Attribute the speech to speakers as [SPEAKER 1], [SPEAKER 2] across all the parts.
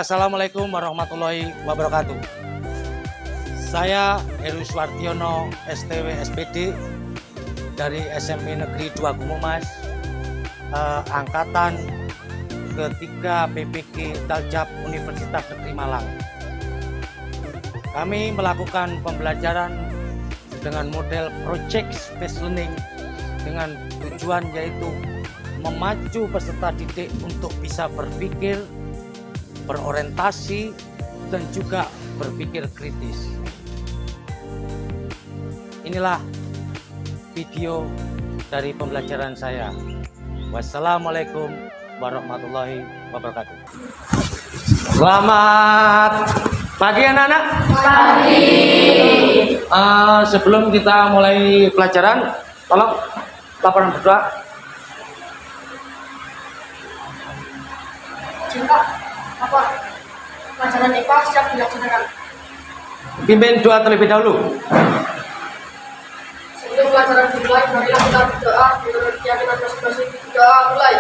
[SPEAKER 1] Assalamualaikum warahmatullahi wabarakatuh. Saya Heru Swartiono, STW SPD dari SMP Negeri 2 Gumumas, angkatan ketiga PPG Taljab Universitas Negeri Malang. Kami melakukan pembelajaran dengan model project based learning dengan tujuan yaitu memacu peserta didik untuk bisa berpikir, berorientasi, dan juga berpikir kritis. Inilah video dari pembelajaran saya. Wassalamualaikum warahmatullahi wabarakatuh. Selamat pagi anak-anak.
[SPEAKER 2] Pagi.
[SPEAKER 1] Sebelum kita mulai pelajaran, tolong laporan berdoa.
[SPEAKER 2] Jika pelajaran IPA siap dilaksanakan.
[SPEAKER 1] Pimpin doa terlebih dahulu.
[SPEAKER 2] Sebelum pelajaran dimulai, marilah kita berdoa menurut keyakinan masing-masing. Doa mulai.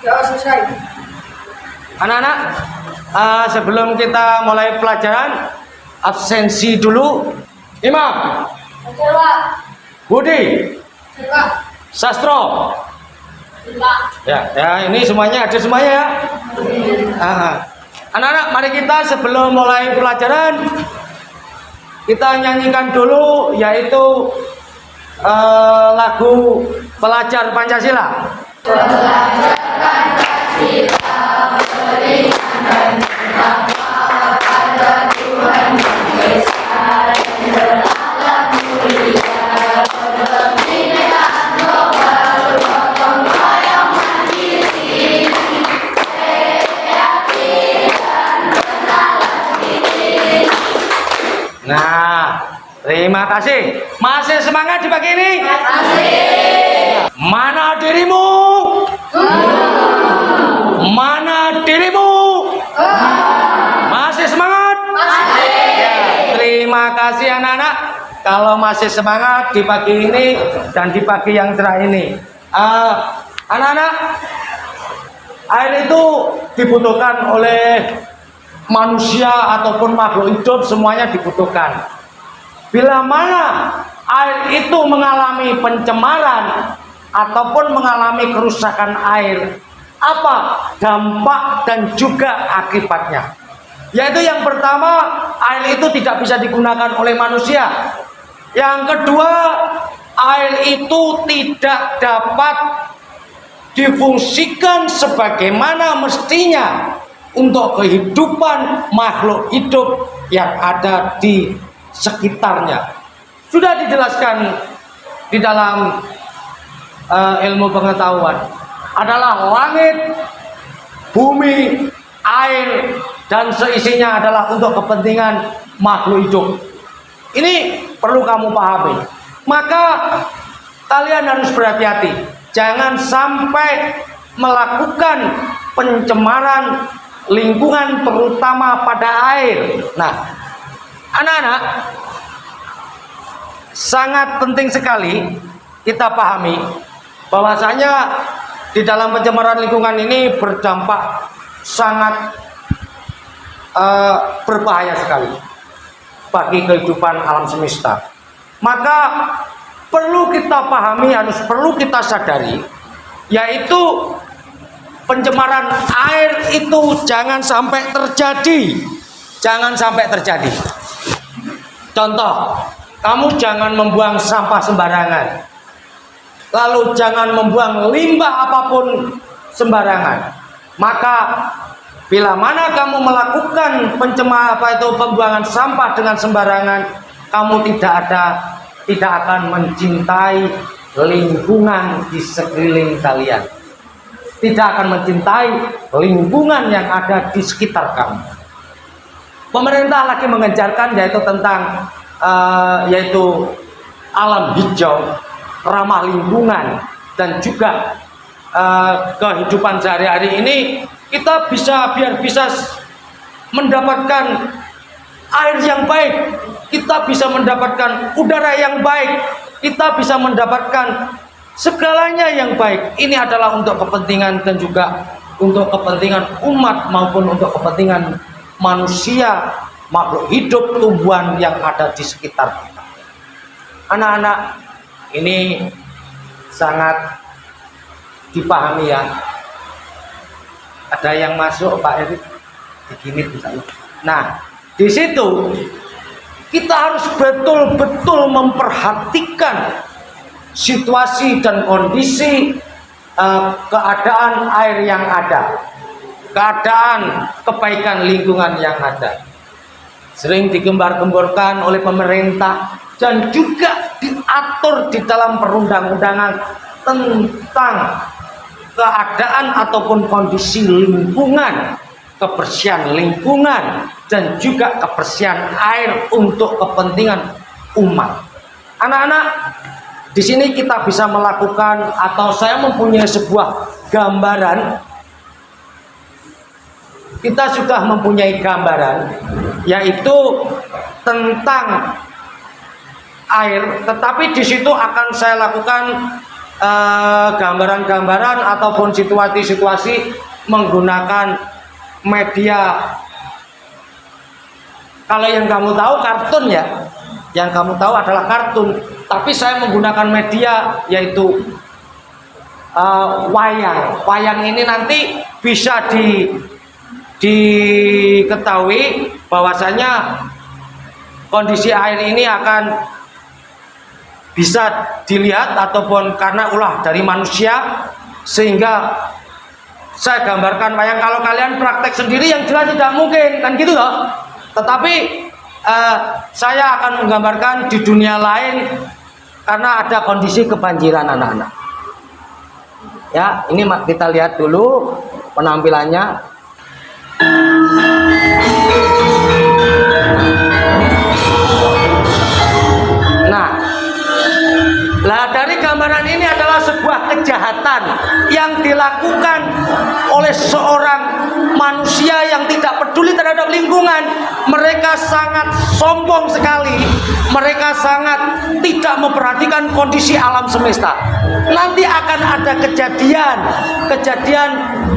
[SPEAKER 2] Doa selesai.
[SPEAKER 1] Anak-anak, sebelum kita mulai pelajaran, absensi dulu. Imam,
[SPEAKER 2] Pak.
[SPEAKER 1] Budi,
[SPEAKER 2] Pak.
[SPEAKER 1] Sastro.
[SPEAKER 2] Pak.
[SPEAKER 1] Ya, ini semuanya ada semuanya ya. Anak-anak, mari kita sebelum mulai pelajaran kita nyanyikan dulu yaitu lagu Pelajar Pancasila.
[SPEAKER 2] Pelajar Pancasila berikan dan bertakwa pada Tuhan Yang Esa dan berahlak mulia, kebinekaan global, gotong royong mandiri, kreatif dan bernalar diri.
[SPEAKER 1] Nah, terima kasih. Masih semangat di pagi ini?
[SPEAKER 2] Masih.
[SPEAKER 1] Mana dirimu? Mana dirimu? Masih semangat?
[SPEAKER 2] Masih.
[SPEAKER 1] Ya, terima kasih anak-anak. Kalau masih semangat di pagi ini dan di pagi yang cerah ini. Anak-anak, air itu dibutuhkan oleh manusia ataupun makhluk hidup, semuanya dibutuhkan. Bila mana air itu mengalami pencemaran ataupun mengalami kerusakan air, apa dampak dan juga akibatnya? Yaitu yang pertama, air itu tidak bisa digunakan oleh manusia. Yang kedua, air itu tidak dapat difungsikan sebagaimana mestinya untuk kehidupan makhluk hidup yang ada di sekitarnya. Sudah dijelaskan di dalam ilmu pengetahuan adalah langit, bumi, air, dan seisinya adalah untuk kepentingan makhluk hidup. Ini perlu kamu pahami. Maka kalian harus berhati-hati. Jangan sampai melakukan pencemaran lingkungan terutama pada air. Nah, anak-anak, sangat penting sekali kita pahami bahwasanya di dalam pencemaran lingkungan ini berdampak sangat berbahaya sekali bagi kehidupan alam semesta. Maka perlu kita pahami, perlu kita sadari, yaitu pencemaran air itu jangan sampai terjadi. Jangan sampai terjadi. Contoh, kamu jangan membuang sampah sembarangan. Lalu jangan membuang limbah apapun sembarangan. Maka bila mana kamu melakukan pembuangan sampah dengan sembarangan, kamu tidak akan mencintai lingkungan di sekeliling kalian. Tidak akan mencintai lingkungan yang ada di sekitar kamu. Pemerintah lagi mengencarkan yaitu tentang yaitu alam hijau, ramah lingkungan, dan juga kehidupan sehari-hari ini kita biar bisa mendapatkan air yang baik, kita bisa mendapatkan udara yang baik, kita bisa mendapatkan segalanya yang baik. Ini adalah untuk kepentingan dan juga untuk kepentingan umat maupun untuk kepentingan manusia, makhluk hidup, tumbuhan yang ada di sekitar kita. Anak-anak, ini sangat dipahami ya. Ada yang masuk Pak Erik begini misalnya. Nah, di situ kita harus betul-betul memperhatikan situasi dan kondisi keadaan air yang ada, keadaan kebaikan lingkungan yang ada. Sering digembar-gemborkan oleh pemerintah dan juga diatur di dalam perundang-undangan tentang keadaan ataupun kondisi lingkungan, kebersihan lingkungan dan juga kebersihan air untuk kepentingan umat. Anak-anak, di sini kita bisa melakukan, atau saya mempunyai sebuah gambaran. Kita sudah mempunyai gambaran, yaitu tentang air, tetapi di situ akan saya lakukan gambaran-gambaran ataupun situasi-situasi menggunakan media. Kalau yang kamu tahu kartun ya, yang kamu tahu adalah kartun, tapi saya menggunakan media yaitu wayang. Wayang ini nanti bisa diketahui bahwasanya kondisi air ini akan bisa dilihat ataupun karena ulah dari manusia, sehingga saya gambarkan wayang. Kalau kalian praktek sendiri yang jelas tidak mungkin kan gitu loh, tetapi saya akan menggambarkan di dunia lain karena ada kondisi kebanjiran anak-anak ya. Ini kita lihat dulu penampilannya. Nah, dari gambaran ini adalah sebuah kejahatan yang dilakukan oleh seorang manusia yang tidak peduli terhadap lingkungan. Mereka sangat sombong sekali. Mereka sangat tidak memperhatikan kondisi alam semesta. Nanti akan ada kejadian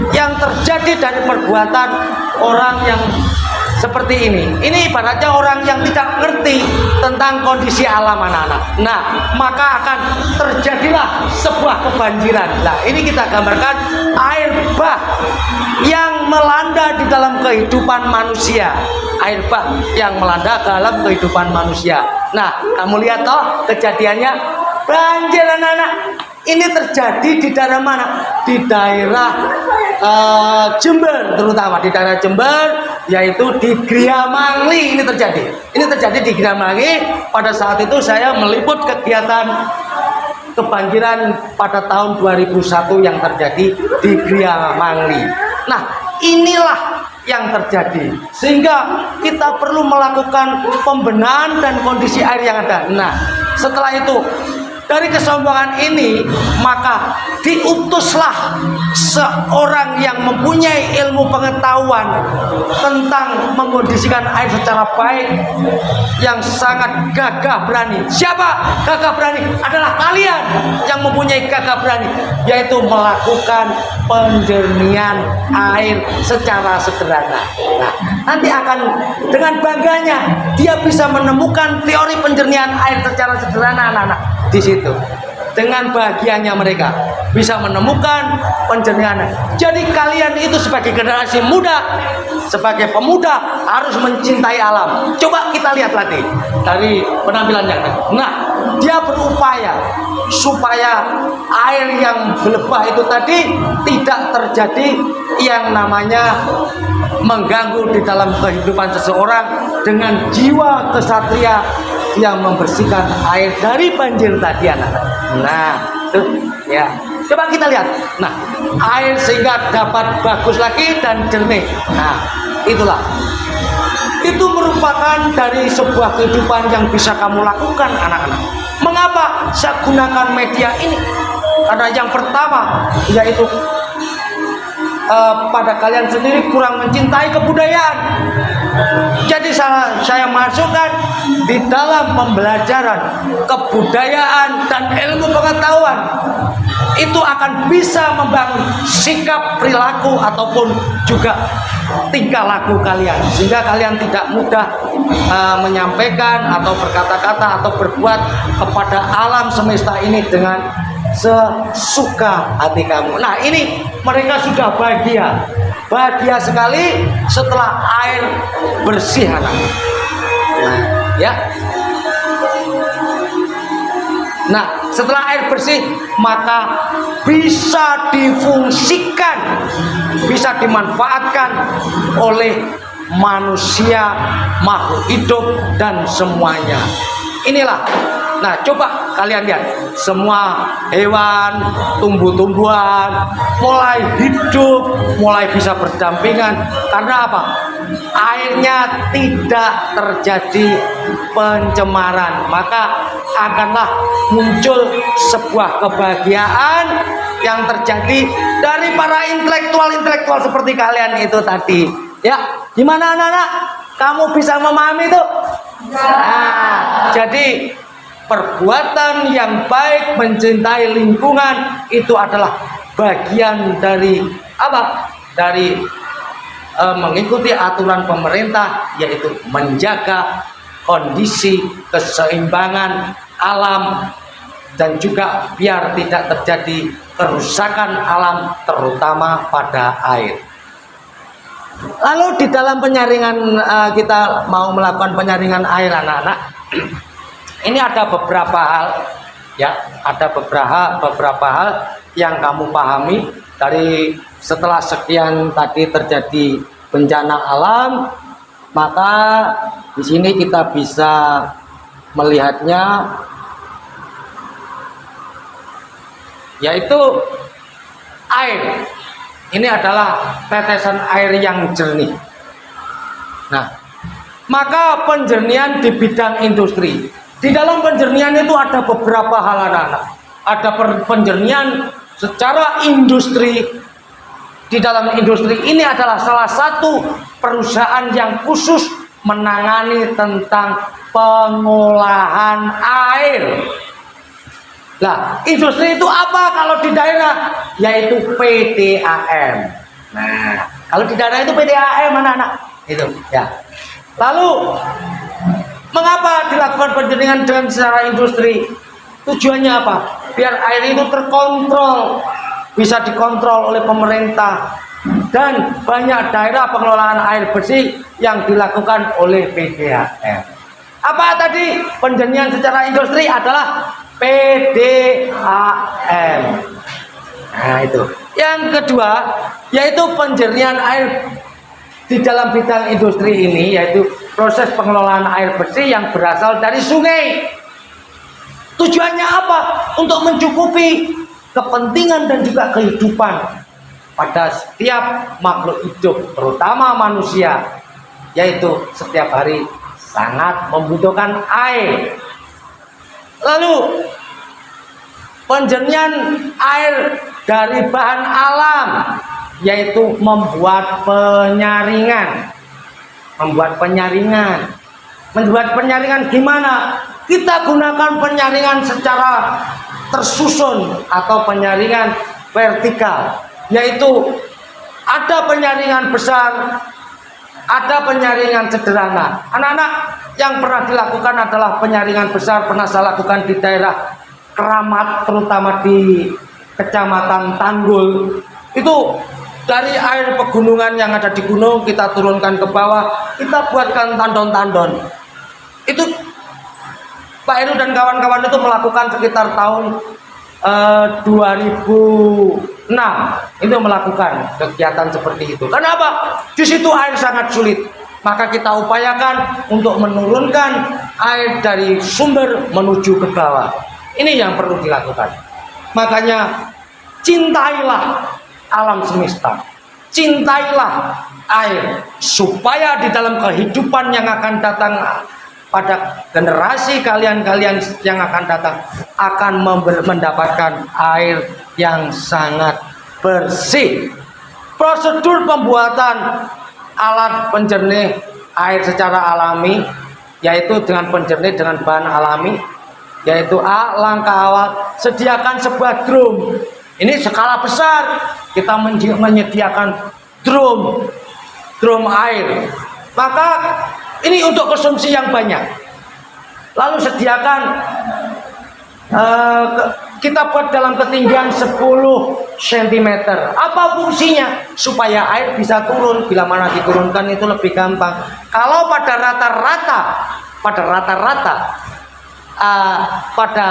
[SPEAKER 1] yang terjadi dari perbuatan orang yang seperti ini. Ini ibaratnya orang yang tidak ngerti tentang kondisi alam anak-anak. Nah, maka akan terjadilah sebuah kebanjiran. Nah, ini kita gambarkan air bah yang melanda di dalam kehidupan manusia. Air bah yang melanda dalam kehidupan manusia. Nah, kamu lihat toh kejadiannya banjir anak-anak. Ini terjadi di daerah mana? Di daerah Jember, terutama di daerah Jember, yaitu di Gria Mangli. Ini terjadi di Gria Mangli. Pada saat itu saya meliput kegiatan kebanjiran pada tahun 2001 yang terjadi di Gria Mangli. Nah, inilah yang terjadi, sehingga kita perlu melakukan pembenahan dan kondisi air yang ada. Nah, setelah itu dari kesombongan ini, maka diutuslah seorang yang mempunyai ilmu pengetahuan tentang mengkondisikan air secara baik, yang sangat gagah berani. Siapa gagah berani? Adalah kalian yang mempunyai gagah berani, yaitu melakukan penjernihan air secara sederhana. Nah, nanti akan dengan bangganya dia bisa menemukan teori penjernihan air secara sederhana anak-anak. Di situ dengan bahagianya mereka bisa menemukan penjernihan. Jadi kalian itu sebagai generasi muda, sebagai pemuda harus mencintai alam. Coba kita lihat lagi dari penampilannya. Nah, dia berupaya supaya air yang berlebah itu tadi tidak terjadi yang namanya mengganggu di dalam kehidupan seseorang dengan jiwa kesatria yang membersihkan air dari banjir tadi anak-anak. Nah, tuh ya. Coba kita lihat. Nah, air sehingga dapat bagus lagi dan jernih. Nah, itulah. Itu merupakan dari sebuah kehidupan yang bisa kamu lakukan anak-anak. Mengapa saya gunakan media ini? Karena yang pertama yaitu pada kalian sendiri kurang mencintai kebudayaan. Jadi saya masukkan di dalam pembelajaran kebudayaan dan ilmu pengetahuan itu akan bisa membangun sikap, perilaku ataupun juga tingkah laku kalian, sehingga kalian tidak mudah menyampaikan atau berkata-kata atau berbuat kepada alam semesta ini dengan sesuka hati kamu. Nah, ini mereka sudah bahagia sekali setelah air bersih, anak. Nah, ya. Nah, setelah air bersih maka bisa difungsikan, bisa dimanfaatkan oleh manusia, makhluk hidup dan semuanya. Inilah. Nah, coba kalian lihat, semua hewan, tumbuh-tumbuhan mulai hidup, mulai bisa berdampingan. Karena apa? Airnya tidak terjadi pencemaran, maka akanlah muncul sebuah kebahagiaan yang terjadi dari para intelektual seperti kalian itu tadi. Ya, gimana anak-anak? Kamu bisa memahami itu? Nah, jadi perbuatan yang baik, mencintai lingkungan itu adalah bagian dari apa? Dari mengikuti aturan pemerintah, yaitu menjaga kondisi keseimbangan alam dan juga biar tidak terjadi kerusakan alam, terutama pada air. Lalu di dalam penyaringan, kita mau melakukan penyaringan air, anak-anak. Ini ada beberapa hal, ya, ada beberapa hal yang kamu pahami dari setelah sekian tadi terjadi bencana alam, maka di sini kita bisa melihatnya, yaitu air. Ini adalah tetesan air yang jernih. Nah, maka penjernihan di bidang industri. Di dalam penjernihan itu ada beberapa hal, anak-anak. Ada penjernihan secara industri. Di dalam industri ini adalah salah satu perusahaan yang khusus menangani tentang pengolahan air. Nah, industri itu apa kalau di daerah? Yaitu PDAM. Nah, kalau di daerah itu PDAM, anak-anak. Itu, ya. Lalu, mengapa dilakukan penjernihan dengan secara industri? Tujuannya apa? Biar air itu terkontrol, bisa dikontrol oleh pemerintah. Dan banyak daerah pengelolaan air bersih yang dilakukan oleh PDAM. Apa tadi? Penjernihan secara industri adalah PDAM. Nah, itu. Yang kedua, yaitu penjernihan air di dalam bidang industri ini, yaitu proses pengelolaan air bersih yang berasal dari sungai. Tujuannya apa? Untuk mencukupi kepentingan dan juga kehidupan pada setiap makhluk hidup, terutama manusia, yaitu setiap hari sangat membutuhkan air. Lalu penjernihan air dari bahan alam, yaitu membuat penyaringan. Membuat penyaringan gimana? Kita gunakan penyaringan secara tersusun atau penyaringan vertikal, yaitu ada penyaringan besar, ada penyaringan sederhana. Anak-anak, yang pernah dilakukan adalah penyaringan besar, pernah saya lakukan di daerah Keramat, terutama di Kecamatan Tanggul. Itu dari air pegunungan yang ada di gunung kita turunkan ke bawah, kita buatkan tandon-tandon. Itu Pak Heru dan kawan-kawan itu melakukan sekitar tahun 2006 itu melakukan kegiatan seperti itu. Kenapa? Di situ air sangat sulit, maka kita upayakan untuk menurunkan air dari sumber menuju ke bawah. Ini yang perlu dilakukan. Makanya cintailah alam semesta, cintailah air, supaya di dalam kehidupan yang akan datang pada generasi kalian yang akan datang akan mendapatkan air yang sangat bersih. Prosedur pembuatan alat penjernih air secara alami yaitu dengan penjernih dengan bahan alami. Yaitu A, langkah awal, sediakan sebuah drum. Ini skala besar, kita menyediakan drum air. Maka ini untuk konsumsi yang banyak. Lalu sediakan kita buat dalam ketinggian 10 cm. Apa fungsinya? Supaya air bisa turun. Bila mana diturunkan itu lebih gampang. Kalau pada rata-rata pada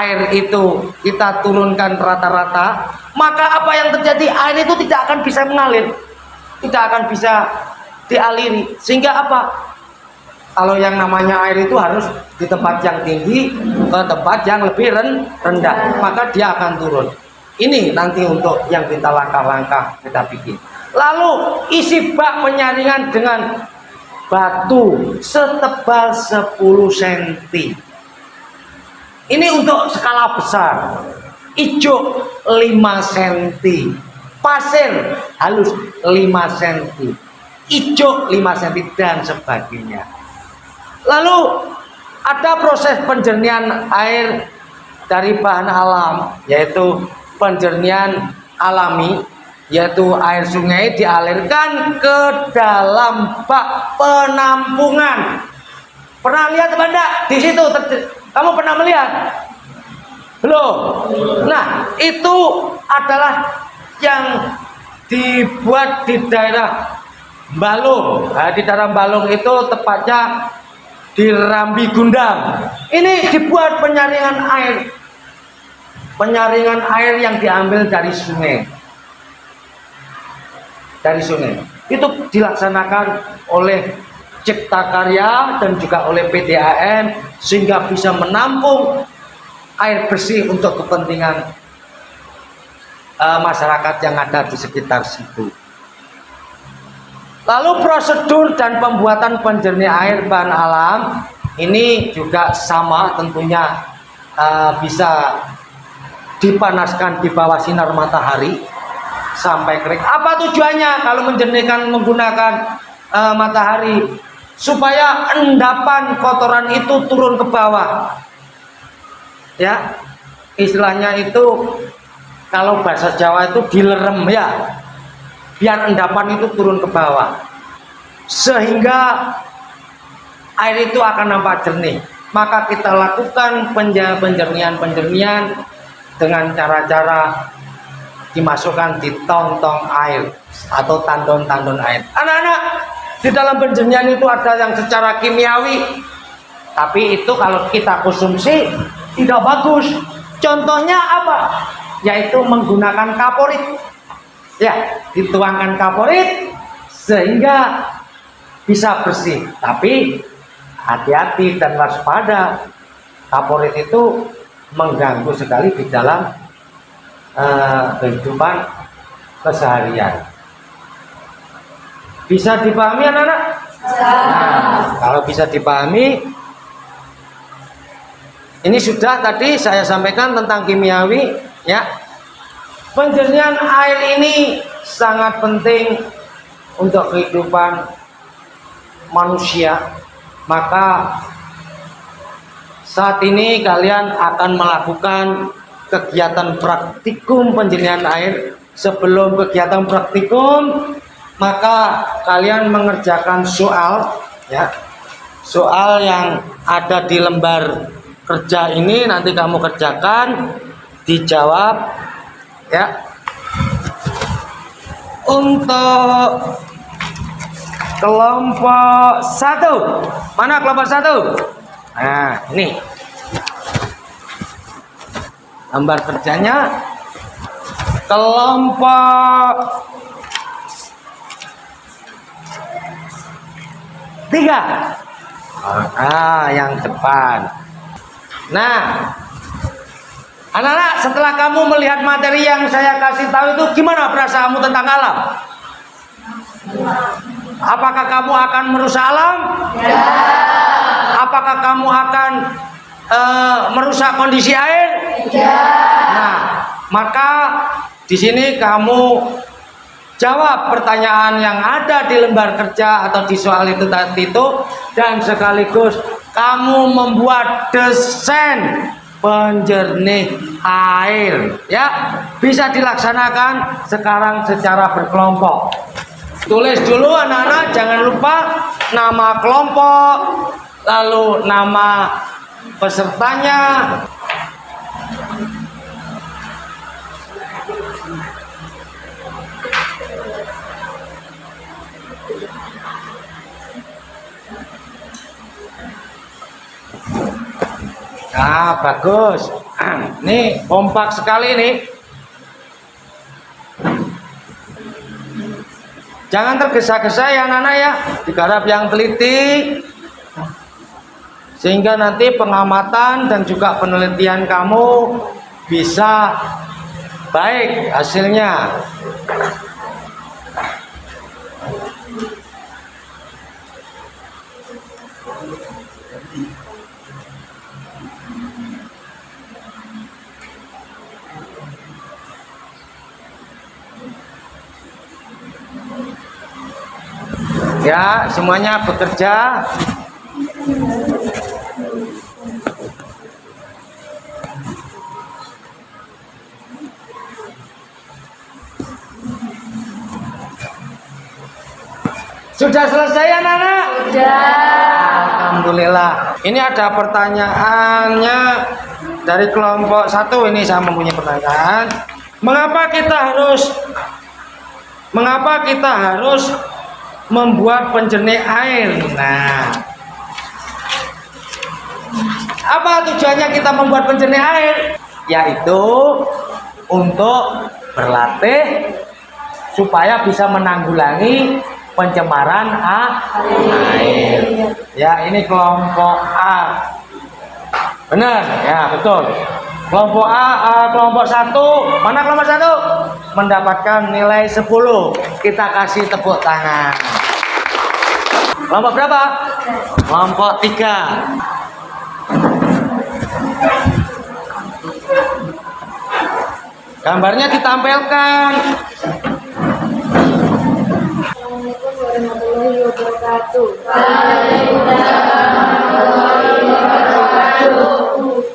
[SPEAKER 1] air itu kita turunkan rata-rata, maka apa yang terjadi? Air itu tidak akan bisa mengalir, tidak akan bisa dialiri. Sehingga apa? Kalau yang namanya air itu harus di tempat yang tinggi ke tempat yang lebih rendah, maka dia akan turun. Ini nanti untuk yang kita langkah-langkah kita bikin. Lalu isi bak penyaringan dengan batu setebal 10 cm. Ini untuk skala besar. Ijuk 5 cm, pasir halus 5 cm, ijuk 5 cm dan sebagainya. Lalu ada proses penjernihan air dari bahan alam, yaitu penjernihan alami, yaitu air sungai dialirkan ke dalam bak penampungan. Pernah lihat apa enggak? Di situ kamu pernah melihat? Belum. Nah, itu adalah yang dibuat di daerah Balung. Nah, di daerah Balung itu tepatnya di Rambi Gundang. Ini dibuat penyaringan air yang diambil dari sungai. Dari sungai. Itu dilaksanakan oleh Cipta Karya dan juga oleh PDAM sehingga bisa menampung air bersih untuk kepentingan masyarakat yang ada di sekitar situ. Lalu prosedur dan pembuatan penjernih air bahan alam ini juga sama, tentunya bisa dipanaskan di bawah sinar matahari sampai kering. Apa tujuannya kalau menjernihkan menggunakan matahari? Supaya endapan kotoran itu turun ke bawah. Ya, istilahnya itu kalau bahasa Jawa itu dilerem ya, biar endapan itu turun ke bawah, sehingga air itu akan nampak jernih. Maka kita lakukan penjernihan dengan cara-cara dimasukkan di tong-tong air atau tandon-tandon air. Anak-anak, di dalam penjernihan itu ada yang secara kimiawi, tapi itu kalau kita konsumsi tidak bagus. Contohnya apa? Yaitu menggunakan kaporit. Ya, dituangkan kaporit sehingga bisa bersih. Tapi hati-hati dan waspada. Kaporit itu mengganggu sekali di dalam kehidupan keseharian. Bisa dipahami anak-anak? Nah, kalau bisa dipahami, ini sudah tadi saya sampaikan tentang kimiawi, ya. Penjernihan air ini sangat penting untuk kehidupan manusia. Maka saat ini kalian akan melakukan kegiatan praktikum penjernihan air. Sebelum kegiatan praktikum, maka kalian mengerjakan soal, ya, soal yang ada di lembar kerja ini nanti kamu kerjakan, dijawab, ya. Untuk kelompok 1, mana kelompok 1? Nah, ini lembar kerjanya. Kelompok 3. Yang depan. Nah, anak-anak, setelah kamu melihat materi yang saya kasih tahu itu, gimana perasaanmu tentang alam? Apakah kamu akan merusak alam? Ya. Apakah kamu akan merusak kondisi air? Ya. Nah, maka di sini kamu jawab pertanyaan yang ada di lembar kerja atau di soal itu tadi itu, dan sekaligus kamu membuat desain penjernih air, ya. Bisa dilaksanakan sekarang secara berkelompok. Tulis dulu anak-anak, jangan lupa nama kelompok, lalu nama pesertanya. Nah, bagus. Nih, kompak sekali nih. Jangan tergesa-gesa ya anak-anak ya. Digarap yang teliti. Sehingga nanti pengamatan dan juga penelitian kamu bisa baik hasilnya. Ya, semuanya bekerja. Sudah selesai anak-anak?
[SPEAKER 2] Sudah.
[SPEAKER 1] Alhamdulillah. Ini ada pertanyaannya dari kelompok 1. Ini saya mempunyai pertanyaan. Mengapa kita harus membuat penjernih air? Nah, apa tujuannya kita membuat penjernih air? Yaitu untuk berlatih supaya bisa menanggulangi pencemaran air. Ya, ini kelompok A. Benar, ya betul. Kelompok A, kelompok 1. Mana kelompok 1? Mendapatkan nilai 10. Kita kasih tepuk tangan. Kelompok berapa? Kelompok 3. Gambarnya ditampilkan.
[SPEAKER 2] Assalamualaikum warahmatullahi wabarakatuh.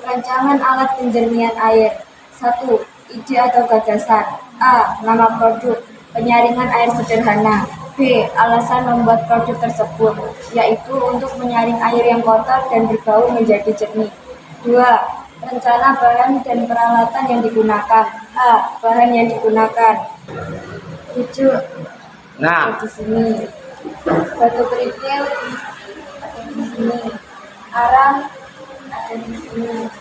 [SPEAKER 2] Rancangan alat penjernihan air. 1. Ide atau gagasan. A. Nama produk. Penyaringan air sederhana. B. Alasan membuat produk tersebut, yaitu untuk menyaring air yang kotor dan berbau menjadi jernih. 2. Rencana bahan dan peralatan yang digunakan. A. Bahan yang digunakan. 7.
[SPEAKER 1] Nah,
[SPEAKER 2] Di sini batu kerikil ada di sini, arang ada di sini,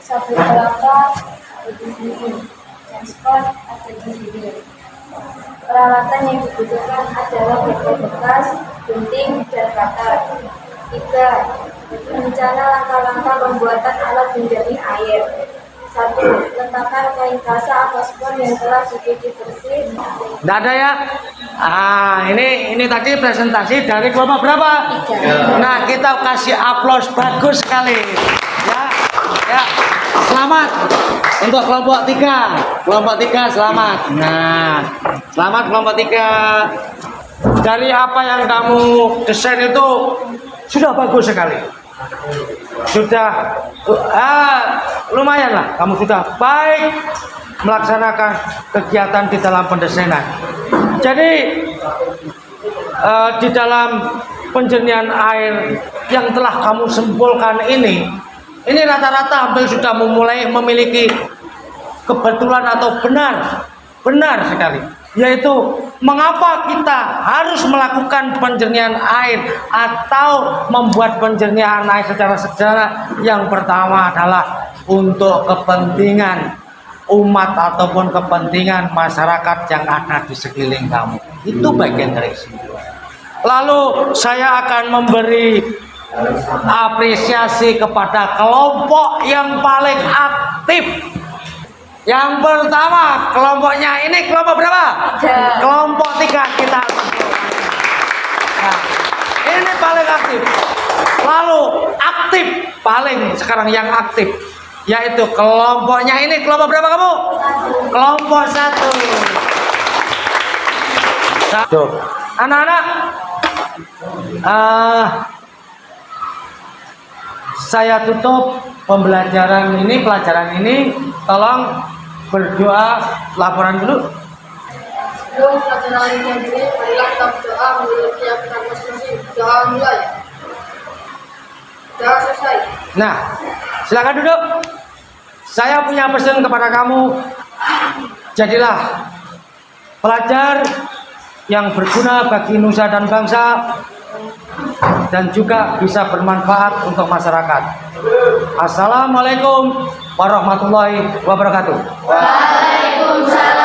[SPEAKER 2] sabut kelapa ada di sini, transport ada di sini. Peralatan yang dibutuhkan adalah botol bekas, gunting, dan cutter. 3. Rencana langkah-langkah pembuatan alat penjernih air. 1. Letakkan kain kasa atau spons yang telah dicuci bersih.
[SPEAKER 1] enggak ada ya? Ini tadi presentasi dari kelompok berapa?
[SPEAKER 2] 3.
[SPEAKER 1] Nah, kita kasih aplaus bagus sekali. Ya, ya. Selamat untuk kelompok 3. Kelompok 3 selamat. Nah, selamat kelompok 3. Dari apa yang kamu desain itu sudah bagus sekali. Sudah lumayan lah, kamu sudah baik melaksanakan kegiatan di dalam pendesainan. Jadi di dalam penjernihan air yang telah kamu simpulkan ini rata-rata hampir sudah memiliki kebetulan atau benar sekali, yaitu mengapa kita harus melakukan penjernihan air atau membuat penjernihan air secara sederhana. Yang pertama adalah untuk kepentingan umat ataupun kepentingan masyarakat yang ada di sekeliling kamu. Itu bagian dari sini. Lalu saya akan memberi apresiasi kepada kelompok yang paling aktif. Yang pertama, kelompoknya ini kelompok berapa?
[SPEAKER 2] 3.
[SPEAKER 1] Kelompok 3 kita. Nah, ini paling aktif. Lalu aktif paling sekarang yang aktif, yaitu kelompoknya ini kelompok berapa kamu? Kelompok 1. Anak-anak, saya tutup pelajaran ini. Tolong berdoa, laporan dulu.
[SPEAKER 2] Sebelum pelajaran ini dihadiri, marilah kita berdoa menurut keyakinan masing-masing. Doa mulai. Doa selesai.
[SPEAKER 1] Nah, silakan duduk. Saya punya pesan kepada kamu. Jadilah pelajar yang berguna bagi nusa dan bangsa dan juga bisa bermanfaat untuk masyarakat. Assalamualaikum warahmatullahi wabarakatuh.
[SPEAKER 2] Waalaikumsalam.